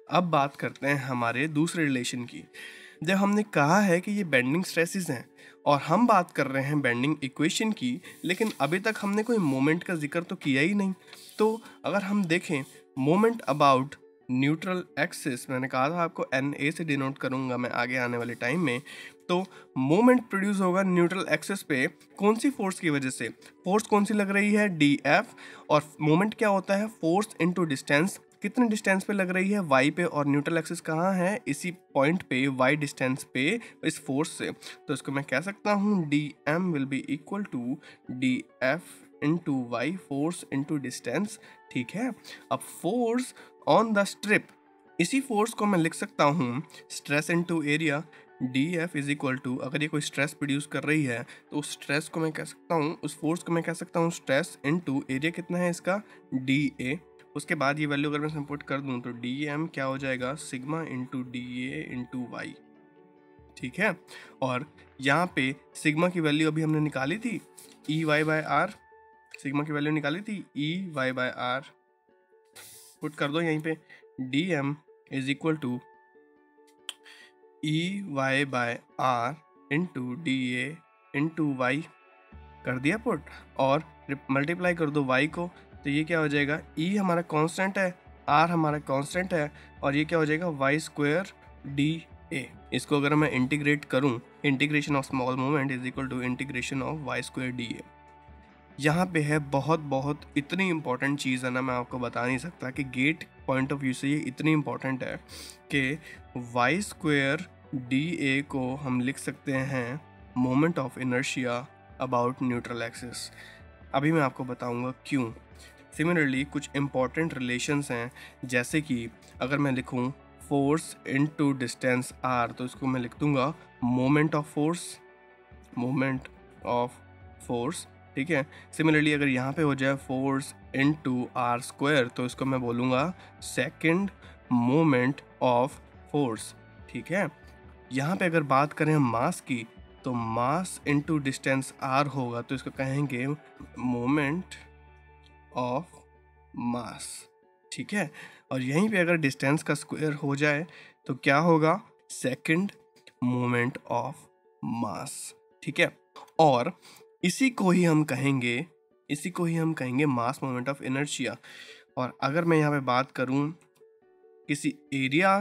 अब बात करते हैं हमारे दूसरे रिलेशन की। जब हमने कहा है कि ये बेंडिंग स्ट्रेसेस हैं और हम बात कर रहे हैं बेंडिंग इक्वेशन की, लेकिन अभी तक हमने कोई मोमेंट का जिक्र तो किया ही नहीं। तो अगर हम देखें मोमेंट अबाउट न्यूट्रल एक्सिस, मैंने कहा था आपको NA से डिनोट करूंगा मैं आगे आने वाले टाइम में। तो मोमेंट प्रोड्यूस होगा न्यूट्रल एक्सिस पे कौन सी फोर्स की वजह से? फोर्स कौन सी लग रही है? DF। और मोमेंट क्या होता है? Force into distance. कितने डिस्टेंस पे लग रही है? y पे। और न्यूट्रल एक्सिस कहाँ है? इसी पॉइंट पे, y डिस्टेंस पे, इस फोर्स से। तो इसको मैं कह सकता हूँ dm will be equal to df into y, force into distance. ठीक है। अब फोर्स ऑन द स्ट्रिप, इसी फोर्स को मैं लिख सकता हूँ stress into area. DF is equal to, अगर ये कोई स्ट्रेस प्रोड्यूस कर रही है तो उस स्ट्रेस को मैं कह सकता हूँ, उस फोर्स को मैं कह सकता हूँ स्ट्रेस इनटू एरिया। कितना है इसका? DA। उसके बाद ये वैल्यू अगर मैं इसमें पुट कर दूँ तो DM क्या हो जाएगा? Sigma into DA into y. ठीक है। और यहाँ पे सिग्मा की वैल्यू अभी हमने निकाली थी EY/R, सिग्मा की वैल्यू निकाली थी EY/R। पुट कर दो यहीं पे DM is equal to EY/R into DA into y. कर दिया पुट, और मल्टीप्लाई कर दो y को, तो ये क्या हो जाएगा? E हमारा कांस्टेंट है, R हमारा कांस्टेंट है, और ये क्या हो जाएगा? y² DA। इसको अगर मैं इंटीग्रेट करूं, integration of small moment is equal to integration of y² DA। यहाँ पे है बहुत इतनी इंपॉर्टेंट चीज़ है ना, मैं आपको बता नहीं सकता कि गेट पॉइंट ऑफ व्यू से ये इतनी इंपॉर्टेंट है कि y² DA को हम लिख सकते हैं moment of inertia about neutral axis. अभी मैं आपको बताऊंगा क्यों। सिमिलरली कुछ इंपॉर्टेंट रिलेशंस हैं, जैसे कि अगर मैं लिखूं फोर्स इनटू डिस्टेंस r, तो इसको मैं लिख दूंगा moment of force, moment of force. ठीक है। सिमिलरली अगर यहाँ पे हो जाए फोर्स इनटू r², तो इसको मैं बोलूँगा सेकंड मोमेंट ऑफ फोर्स। ठीक है। यहाँ पे अगर बात करें मास की, तो मास इनटू डिस्टेंस r होगा, तो इसको कहेंगे मोमेंट ऑफ मास। ठीक है। और यहीं पे अगर डिस्टेंस का स्क्वायर हो जाए तो क्या होगा? Second moment of mass. ठीक है। और इसी को ही हम कहेंगे मास मोमेंट ऑफ इनर्शिया। और अगर मैं यहाँ पे बात करूँ किसी एरिया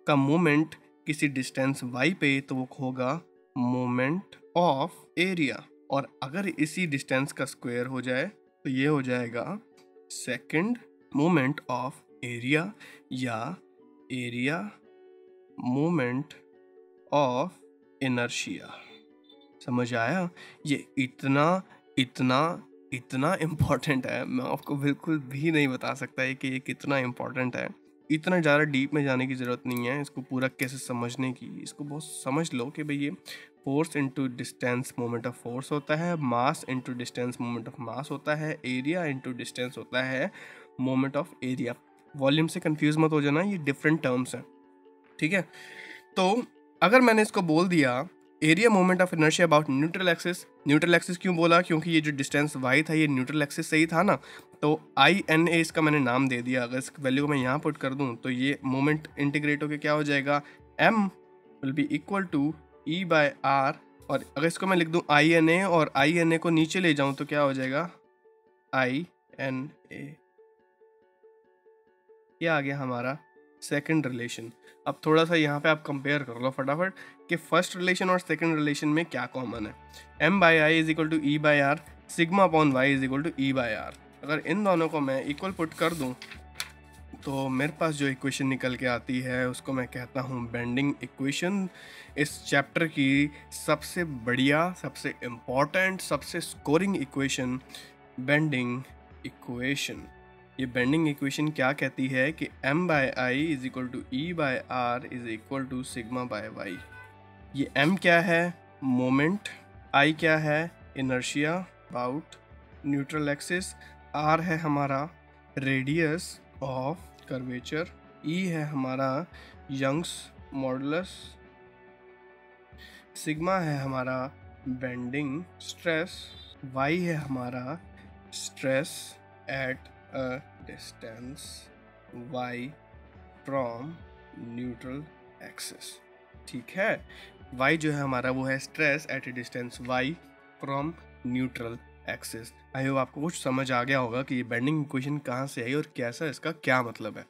का मोमेंट किसी डिस्टेंस y पे, तो वो होगा मोमेंट ऑफ एरिया। और अगर इसी डिस्टेंस का स्क्वायर हो जाए तो ये हो जाएगा सेकंड मोमेंट ऑफ एरिया, या एरिया मोमेंट ऑफ इनर्शिया। समझ आया? ये इतना इम्पॉर्टेंट है, मैं आपको बिल्कुल भी नहीं बता सकता है कि ये कितना इम्पॉर्टेंट है। इतना ज़्यादा डीप में जाने की ज़रूरत नहीं है इसको पूरा कैसे समझने की। इसको बहुत समझ लो कि भाई ये force into distance moment of force होता है, mass into distance moment of mass होता है, एरिया इनटू डिस्टेंस होता है मोमेंट ऑफ एरिया। वॉल्यूम से कंफ्यूज मत हो जाना, ये डिफरेंट टर्म्स हैं। ठीक है। तो अगर मैंने इसको बोल दिया area moment of inertia about neutral axis, neutral axis क्यों बोला? क्योंकि ये जो डिस्टेंस y था ये न्यूट्रल एक्सिस से ही था ना, तो INA इसका मैंने नाम दे दिया। अगर इस वैल्यू को मैं यहाँ पुट कर दूँ तो ये मोमेंट इंटीग्रेट होकर क्या हो जाएगा? M will be equal to E/R। और अगर इसको मैं लिख दूँ INA और INA को नीचे ले जाऊँ तो क्या हो जाएगा? INA। ये आ गया हमारा सेकंड रिलेशन। अब थोड़ा सा यहाँ पे आप कंपेयर कर लो फटाफट कि फर्स्ट रिलेशन और सेकंड रिलेशन में क्या कॉमन है। M/I is equal to E/R, sigma upon y is equal to E/R। अगर इन दोनों को मैं इक्वल पुट कर दूँ तो मेरे पास जो इक्वेशन निकल के आती है उसको मैं कहता हूँ बेंडिंग इक्वेशन। इस चैप्टर की सबसे बढ़िया, सबसे इम्पॉर्टेंट, सबसे स्कोरिंग इक्वेशन बेंडिंग इक्वेशन। ये बेंडिंग इक्वेशन क्या कहती है कि M/I is equal to E/R is equal to sigma by y. ये M क्या है? मोमेंट। I क्या है? Inertia about neutral axis. R है हमारा रेडियस ऑफ कर्वेचर। E है हमारा यंग्स मॉडुलस। सिग्मा है हमारा बेंडिंग स्ट्रेस। Y है हमारा stress eight a distance y from neutral axis. ठीक है, y जो है हमारा वो है stress eight A distance y from neutral axis. I hope आपको कुछ समझ आ गया होगा कि ये बेंडिंग इक्वेशन कहाँ से आई और कैसा इसका क्या मतलब है।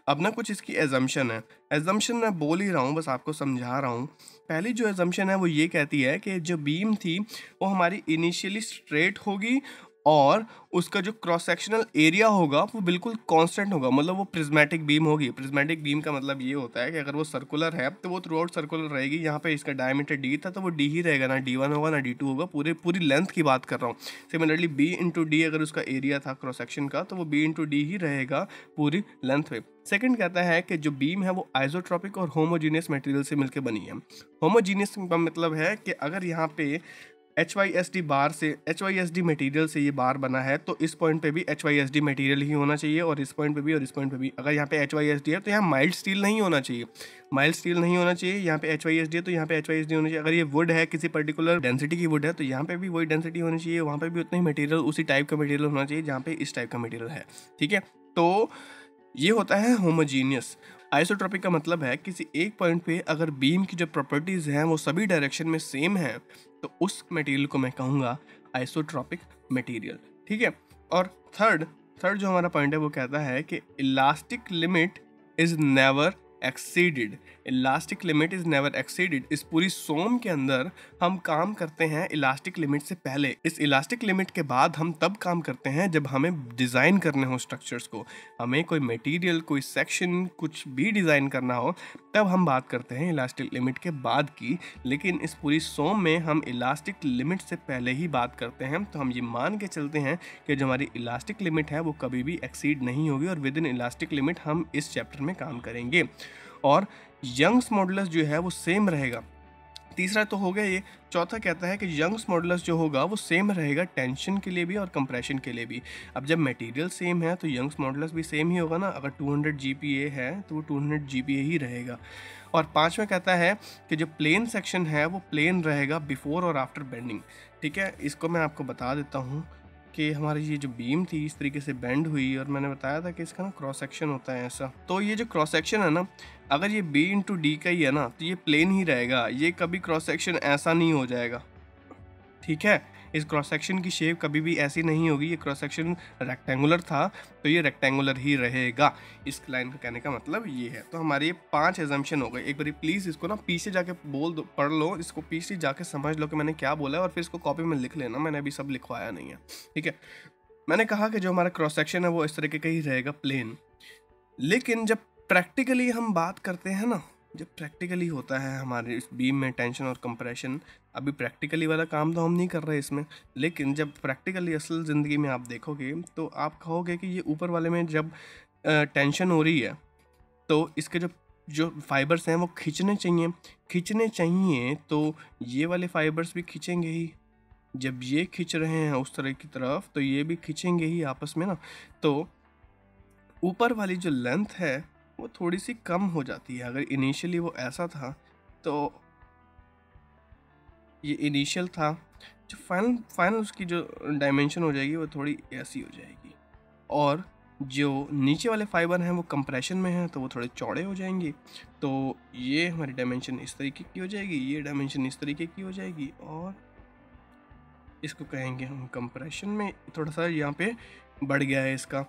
अब ना कुछ इसकी एजम्पशन है, एजम्पशन मैं बोल ही रहा हूँ, बस आपको समझा रहा हूँ। पहली जो एजम्पशन है वो ये कहती है कि जो बीम थी वो हमारी इनिशियली स्ट्रेट होगी और उसका जो क्रॉस सेक्शनल एरिया होगा वो बिल्कुल कांस्टेंट होगा, मतलब वो प्रिज्मेटिक बीम होगी। प्रिज्मेटिक बीम का मतलब ये होता है कि अगर वो सर्कुलर है तो वो थ्रू आउट सर्कुलर रहेगी। यहाँ पे इसका डायमीटर डी था तो वो डी ही रहेगा, ना D1 होगा ना D2 होगा, पूरी लेंथ की बात कर रहा हूँ। सिमिलरली B इंटू डी अगर उसका एरिया था क्रॉस सेक्शन का तो वो B इंटू डी ही रहेगा पूरी लेंथ पे। सेकंड कहता है कि जो बीम है वो आइसोट्रोपिक और होमोजीनियस मटेरियल से मिलकर बनी है। होमोजीनियस का मतलब है कि अगर यहाँ पे HYSD बार से HYSD मटेरियल से ये बार बना है तो इस पॉइंट पे भी HYSD मटेरियल ही होना चाहिए, और इस पॉइंट पे भी और इस पॉइंट पे भी। अगर यहाँ पे HYSD है तो यहाँ माइल्ड स्टील नहीं होना चाहिए, माइल्ड स्टील नहीं होना चाहिए। यहाँ पे HYSD है तो यहाँ पे HYSD होना चाहिए। अगर ये वुड है, किसी पर्टिकुलर डेंसिटी की वुड है, तो यहाँ पे भी वही डेंसिटी होनी चाहिए, वहाँ पे भी उतना ही मटेरियल, उसी टाइप का मटेरियल होना चाहिए जहाँ पे इस टाइप का मटेरियल है। ठीक है, तो ये होता है होमोजीनियस। आइसोट्रोपिक का मतलब है किसी एक पॉइंट पे अगर बीम की जो प्रॉपर्टीज हैं वो सभी डायरेक्शन में सेम है तो उस मटेरियल को मैं कहूँगा आइसोट्रोपिक मटेरियल। ठीक है, और थर्ड जो हमारा पॉइंट है वो कहता है कि elastic limit is never exceeded. Elastic limit is never exceeded. इस पूरी सोम के अंदर हम काम करते हैं इलास्टिक लिमिट से पहले। इस इलास्टिक लिमिट के बाद हम तब काम करते हैं जब हमें डिज़ाइन करने हो स्ट्रक्चर्स को, हमें कोई मटेरियल, कोई सेक्शन, कुछ भी डिज़ाइन करना हो, तब हम बात करते हैं इलास्टिक लिमिट के बाद की। लेकिन इस पूरी सोम में हम इलास्टिक लिमिट से पहले ही बात करते हैं, तो हम ये मान के चलते हैं कि जो हमारी इलास्टिक लिमिट है वो कभी भी एक्सीड नहीं होगी और विद इन इलास्टिक लिमिट हम इस चैप्टर में काम करेंगे। और यंग्स मॉडुलस जो है वो सेम रहेगा। तीसरा तो हो गया ये। चौथा कहता है कि यंग्स मॉडुलस जो होगा वो सेम रहेगा टेंशन के लिए भी और कंप्रेशन के लिए भी। अब जब मटेरियल सेम है तो यंग्स मॉडुलस भी सेम ही होगा ना। अगर 200 GPa है तो वो 200 GPa ही रहेगा। और पांचवा कहता है कि जो प्लेन सेक्शन है वो प्लेन रहेगा बिफोर और आफ्टर बेंडिंग। ठीक है, इसको मैं आपको बता देता हूँ कि हमारी ये जो बीम थी इस तरीके से बेंड हुई और मैंने बताया था कि इसका ना क्रॉस सेक्शन होता है ऐसा। तो ये जो क्रॉस सेक्शन है ना, अगर ये B इंटू डी का ही है ना तो ये प्लेन ही रहेगा, ये कभी क्रॉस सेक्शन ऐसा नहीं हो जाएगा। ठीक है, इस क्रॉस सेक्शन की शेप कभी भी ऐसी नहीं होगी। ये क्रॉस सेक्शन रेक्टेंगुलर था तो ये रेक्टेंगुलर ही रहेगा। इस लाइन का कहने का मतलब ये है। तो हमारे ये 5 एजम्पशन हो गए। एक बार प्लीज़ इसको ना पीछे जाके बोल दो, पढ़ लो, इसको पीछे जाके समझ लो कि मैंने क्या बोला है और फिर इसको कॉपी में लिख लेना। मैंने अभी सब लिखवाया नहीं है। ठीक है, मैंने कहा कि जो हमारा क्रॉस सेक्शन है वो इस तरीके का ही रहेगा, प्लेन। लेकिन जब प्रैक्टिकली हम बात करते हैं ना, जब प्रैक्टिकली होता है हमारे इस बीम में टेंशन और कंप्रेशन, अभी प्रैक्टिकली वाला काम तो हम नहीं कर रहे इसमें, लेकिन जब प्रैक्टिकली असल ज़िंदगी में आप देखोगे तो आप कहोगे कि ये ऊपर वाले में जब टेंशन हो रही है तो इसके जो फाइबर्स हैं वो खींचने चाहिए तो ये वाले फाइबर्स भी खींचेंगे ही। जब ये खींच रहे हैं उस तरह की तरफ तो ये भी खींचेंगे ही आपस में ना। तो ऊपर वाली जो लेंथ है वो थोड़ी सी कम हो जाती है। अगर इनिशियली वो ऐसा था तो ये इनिशियल था, जो फाइनल उसकी जो डायमेंशन हो जाएगी वो थोड़ी ऐसी हो जाएगी। और जो नीचे वाले फाइबर हैं वो कंप्रेशन में हैं तो वो थोड़े चौड़े हो जाएंगे। तो ये हमारी डायमेंशन इस तरीके की हो जाएगी, ये डायमेंशन इस तरीके की हो जाएगी, और इसको कहेंगे हम कंप्रेशन में थोड़ा सा यहाँ पे बढ़ गया है इसका,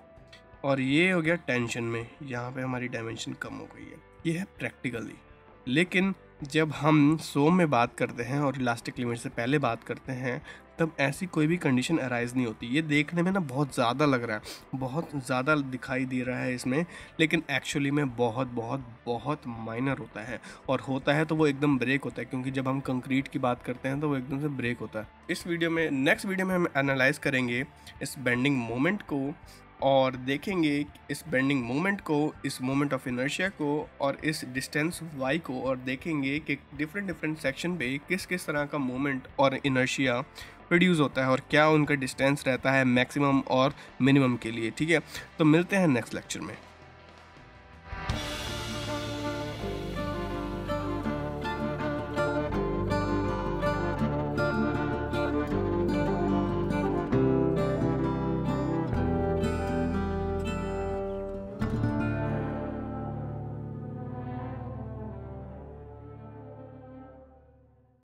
और ये हो गया टेंशन में, यहाँ पे हमारी डायमेंशन कम हो गई है। ये है प्रैक्टिकली। लेकिन जब हम सोम में बात करते हैं और इलास्टिक लिमिट से पहले बात करते हैं तब ऐसी कोई भी कंडीशन अराइज नहीं होती। ये देखने में ना बहुत ज़्यादा लग रहा है, बहुत ज़्यादा दिखाई दे रहा है इसमें, लेकिन एक्चुअली में बहुत बहुत बहुत माइनर होता है। और होता है तो वो एकदम ब्रेक होता है, क्योंकि जब हम कंक्रीट की बात करते हैं तो वो एकदम से ब्रेक होता है। इस वीडियो में, नेक्स्ट वीडियो में हम एनालाइज करेंगे इस बेंडिंग मोमेंट को और देखेंगे इस बेंडिंग मोमेंट को, इस मोमेंट ऑफ इनर्शिया को और इस डिस्टेंस y को, और देखेंगे कि डिफरेंट सेक्शन पे किस किस तरह का मोमेंट और इनर्शिया प्रोड्यूस होता है और क्या उनका डिस्टेंस रहता है मैक्सिमम और मिनिमम के लिए। ठीक है, तो मिलते हैं नेक्स्ट लेक्चर में।